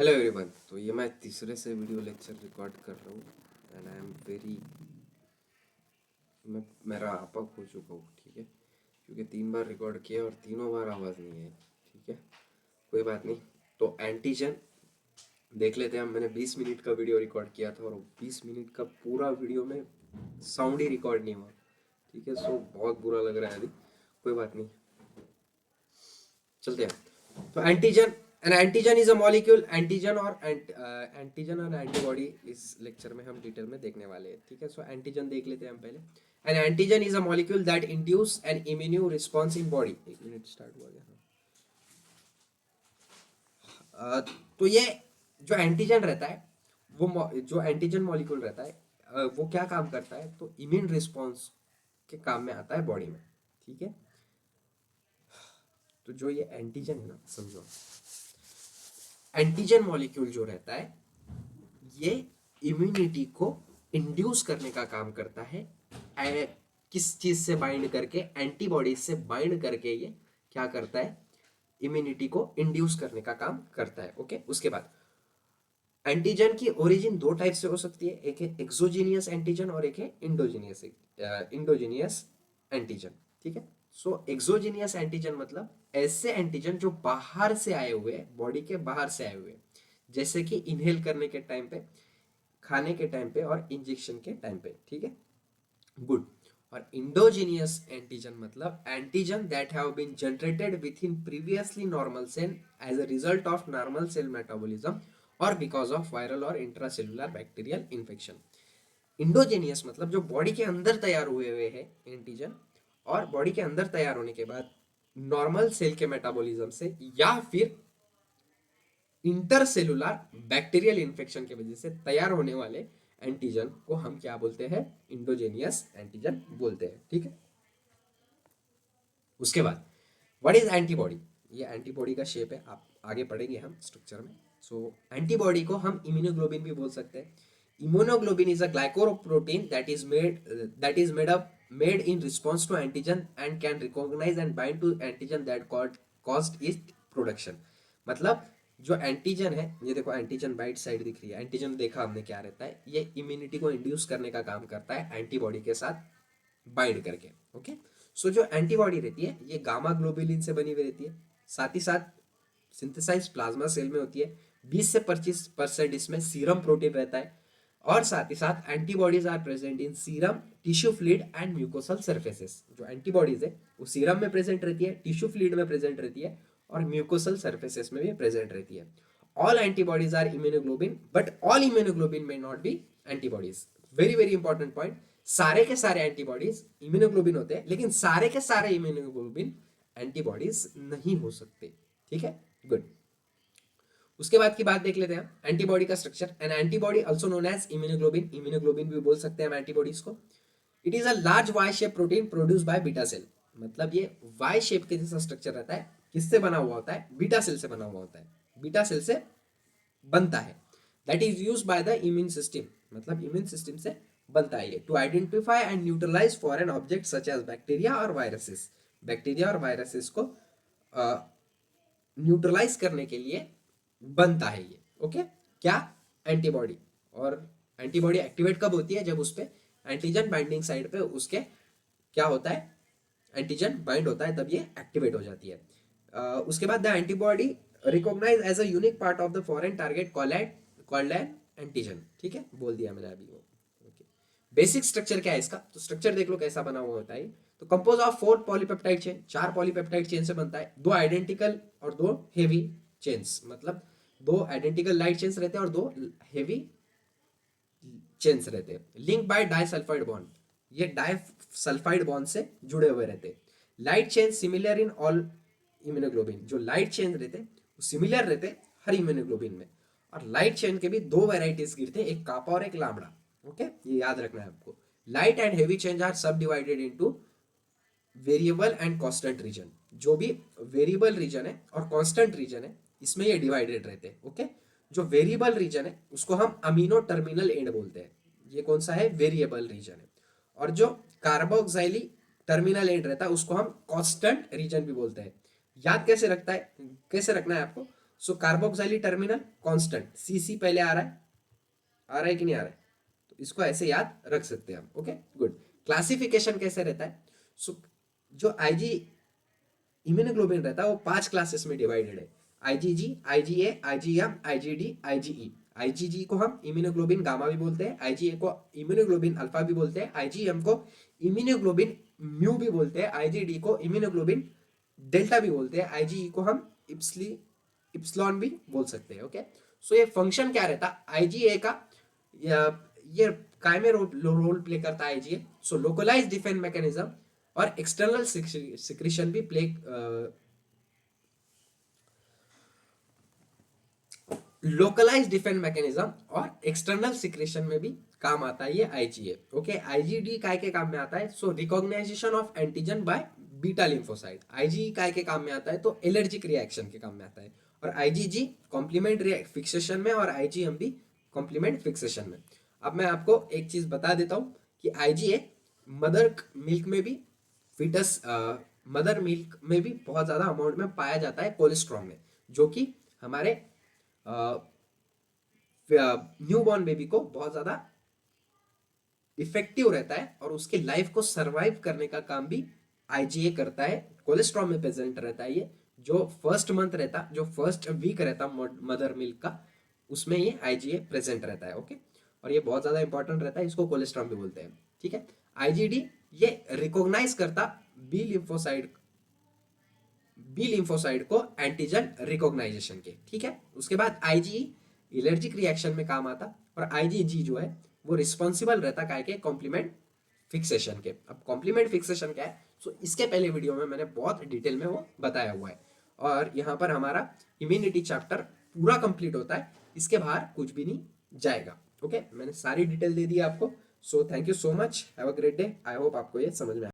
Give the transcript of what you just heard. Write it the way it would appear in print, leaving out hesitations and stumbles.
Hello everyone. तो ये मैं तीसरे से वीडियो लेक्चर रिकॉर्ड कर रहा हूँ एंड आई एम वेरी मेरा आपक हो चुका हूँ। ठीक है, क्योंकि 3 बार रिकॉर्ड किया और तीनों बार आवाज़ नहीं आई। ठीक है, कोई बात नहीं। तो एंटीजन देख लेते हैं हम। मैंने 20 मिनट का वीडियो रिकॉर्ड किया था और 20 मिनट का पूरा वीडियो में साउंड ही रिकॉर्ड नहीं हुआ। ठीक है, सो बहुत बुरा लग रहा है अभी। कोई बात नहीं, चलते हैं। तो antigen, N antigen is a molecule. Antigen और एंटीबॉडी इस लेक्चर में हम डिटेल में देखने वाले हैं। ठीक है, सो एंटीजन देख लेते हैं हम पहले। N antigen is a molecule that induce N immune response in body. 1 minute, start हुआ गया। तो ये जो एंटीजन रहता है, जो एंटीजन मॉलिक्यूल रहता है, वो क्या काम करता है? तो इम्यून रिस्पॉन्स के काम में आता है बॉडी में। ठीक है, तो जो ये एंटीजन है ना, समझो, एंटीजन मॉलिक्यूल जो रहता है ये इम्यूनिटी को इंड्यूस करने का काम करता है। किस चीज से बाइंड करके? एंटीबॉडीज से बाइंड करके ये क्या करता है? इम्यूनिटी को इंड्यूस करने का काम करता है। ओके, उसके बाद एंटीजन की ओरिजिन दो टाइप से हो सकती है। एक है एक्सोजीनियस एंटीजन और एक है इंडोजीनियस एंटीजन। ठीक है, सो एक्सोजीनियस एंटीजन मतलब ऐसे एंटीजन जो बाहर से आए हुए, बॉडी के बाहर से आए हुए, जैसे कि इनहेल करने के टाइम पे, खाने के टाइम पे और इंजेक्शन के टाइम पे। ठीक है, गुड। और इंडोजीनियस एंटीजन मतलब antigen that have been generated within previously normal cell as a result of normal cell metabolism और बिकॉज ऑफ वायरल और इंट्रासेलुलर बैक्टीरियल इन्फेक्शन। इंडोजेनियस मतलब जो बॉडी के अंदर तैयार हुए हुए हैं एंटीजन, और बॉडी के अंदर तैयार होने के बाद नॉर्मल सेल के मेटाबॉलिज्म से या फिर इंटरसेलुलर बैक्टीरियल इन्फेक्शन की वजह से तैयार होने वाले एंटीजन को हम क्या बोलते हैं? इंडोजेनियस एंटीजन बोलते हैं। ठीक है, उसके बाद व्हाट इज एंटीबॉडी? ये एंटीबॉडी का शेप है, आप आगे पढ़ेंगे हम स्ट्रक्चर में। सो एंटीबॉडी को हम इम्यूनोग्लोबिन भी बोल सकते हैं। Immunoglobulin is a glycoprotein that is made in response to antigen and can recognize and bind to antigen that caused it production. मतलब जो एंटीजन है, ये देखो एंटीजन बाइट साइड दिख रही है। एंटीजन देखा हमने क्या रहता है, ये इम्यूनिटी को इंड्यूस करने का काम करता है एंटीबॉडी के साथ बाइंड करके। ओके, सो जो एंटीबॉडी रहती है ये गामा ग्लोबुलिन से बनी हुई रहती है। साथ ही साथ सिंथेसाइज प्लाज्मा सेल में होती है। 20 से 25% इसमें सीरम प्रोटीन रहता है। और साथ ही साथ antibodies are present in serum, tissue fluid and mucosal surfaces. जो एंटीबॉडीज है वो सीरम में प्रेजेंट रहती है, टिश्यू फ्लूइड में प्रेजेंट रहती है और म्यूकोसल सर्फेसेस में भी प्रेजेंट रहती है। All antibodies are immunoglobulin but all immunoglobulin may not be antibodies. Very very important point. सारे के सारे एंटीबॉडीज इम्यूनोग्लोबिन होते हैं, लेकिन सारे के सारे इम्यूनोग्लोबिन एंटीबॉडीज नहीं हो सकते। ठीक है, गुड। उसके बाद की बात देख लेते हैं एंटीबॉडी का structure. An antibody also known as immunoglobulin, immunoglobulin भी बोल सकते हैं हम एंटीबॉडीज को। It is a large Y shape protein produce by beta cell. मतलब ये वाई शेप के जैसा स्ट्रक्चर रहता है। किससे बना हुआ होता है? बीटा सेल से बना हुआ होता है। बीटा सेल से बनता है। That is use by the immune system, मतलब इम्यून सिस्टम से बनता है ये, to identify and neutralize foreign object such as bacteria और वायरसेस। बैक्टीरिया और वायरसेस को न्यूट्रलाइज करने के लिए बनता है ये। ओके, क्या? एंटीबॉडी। और एंटीबॉडी एक्टिवेट कब होती है? जब उस पे एंटीजन बाइंडिंग साइड पे उसके क्या होता है? एंटीजन बाइंड होता है, तब ये एक्टिवेट हो जाती है। उसके बाद the antibody recognize as a unique part of the foreign target called an antigen. ठीक है, बोल दिया मैंने अभी वो। ओके, बेसिक स्ट्रक्चर क्या है इसका? तो स्ट्रक्चर देख लो कैसा बना हुआ होता है। तो compose of 4 polypeptide chain, 4 polypeptide chain से बनता है। 2 आइडेंटिकल और 2 हेवी चेन्स, मतलब 2 आइडेंटिकल लाइट चेन्स रहते हैं और 2 हेवी चेन्स रहते हैं। लिंक बाय डाइसल्फाइड बॉन्ड, ये डाइसल्फाइड बॉन्ड से जुड़े हुए रहते हैं। Light chain similar in all immunoglobulin, जो लाइट चेन रहते हैं वो सिमिलर रहते हैं हर इम्यूनोग्लोबिन में। और लाइट चेन के भी 2 वेराइटीज गिरते हैं, एक कापा और एक लामड़ा। ओके, ये याद रखना है आपको। Light and heavy chain are subdivided into variable and constant region. जो भी वेरिएबल रीजन है और कांस्टेंट रीजन है, इसमें ये डिवाइडेड रहते हैं। ओके, जो वेरिएबल रीजन है उसको हम अमीनो टर्मिनल एंड बोलते हैं। ये कौन सा है? वेरिएबल रीजन है। और जो कार्बोक्सिली टर्मिनल एंड रहता है उसको हम कांस्टेंट रीजन भी बोलते हैं। याद कैसे रखता है, कैसे रखना है आपको? सो कार्बोक्सिलिक टर्मिनल कांस्टेंट सीसी पहले आ रहा है कि नहीं आ रहा है, तो इसको ऐसे याद रख सकते हैं हम। Okay good. क्लासिफिकेशन कैसे रहता है? सो जो आईजी इम्यूनोग्लोबिन रहता है वो 5 क्लासेस में डिवाइडेड है, IgG, IgA, IgM, IgD, IgE. IgG को हम इम्यूनोग्लोबिन गामा भी बोलते हैं, आईजीए को इम्यूनोग्लोबिन अल्फा भी बोलते हैं, आईजीएम को इम्यूनोग्लोबिन म्यू भी बोलते हैं, आईजीडी को इम्यूनोग्लोबिन डेल्टा भी बोलते हैं, आईजीई को हम इप्सिलॉन भी बोल सकते हैं। ओके सो ये फंक्शन क्या रहता है आईजीए का, ये काय में रोल प्ले करता है आईजीए? सो लोकलाइज डिफेंस मैकेनिज्म और एक्सटर्नल सिक्रीशन भी प्ले लोकलाइज डिफेंस मैकेनिज्म और एक्सटर्नल सिक्रेशन में भी काम आता है ये आईजीए। ओके आईजीडी काय के काम में आता है? So recognisation of antigen by beta lymphocyte. Ig काय के काम में आता है? तो एलर्जिक रिएक्शन के काम में आता है। और आईजीजी कॉम्प्लीमेंट फिक्सेशन में और आईजीएम भी कॉम्प्लीमेंट फिक्सेशन में। अब मैं आपको एक चीज बता देता हूँ कि आईजीए मदर मिल्क में भी फिटस मदर मिल्क में भी बहुत ज्यादा अमाउंट में पाया जाता है कोलेस्ट्रॉल में, जो कि हमारे न्यू बॉर्न बेबी को बहुत ज्यादा इफेक्टिव रहता है और उसके लाइफ को सरवाइव करने का काम भी आईजीए करता है। कोलेस्ट्रॉल में प्रेजेंट रहता है ये, जो फर्स्ट मंथ रहता, जो फर्स्ट वीक रहता मदर मिल्क का, उसमें ये आईजीए प्रेजेंट रहता है। ओके और ये बहुत ज्यादा इंपॉर्टेंट रहता है, इसको कोलेस्ट्रॉल भी बोलते हैं। ठीक है आईजीडी ये रिकॉग्नाइज करता बी लिम्फोसाइड को एंटीजन रिकॉग्नाइजेशन के। ठीक है उसके बाद आईजी एलर्जिक रिएक्शन में काम आता और आईजीजी जो है वो रिस्पॉन्सिबल रहता काय के कॉम्प्लीमेंट फिक्सेशन के। अब कॉम्प्लीमेंट फिक्सेशन क्या है? सो इसके पहले वीडियो में मैंने बहुत डिटेल में वो बताया हुआ है और यहाँ पर हमारा इम्यूनिटी चैप्टर पूरा कंप्लीट होता है, इसके बाहर कुछ भी नहीं जाएगा। ओके मैंने सारी डिटेल दे दी आपको। So thank you so much, have a great day. I hope आपको ये समझ में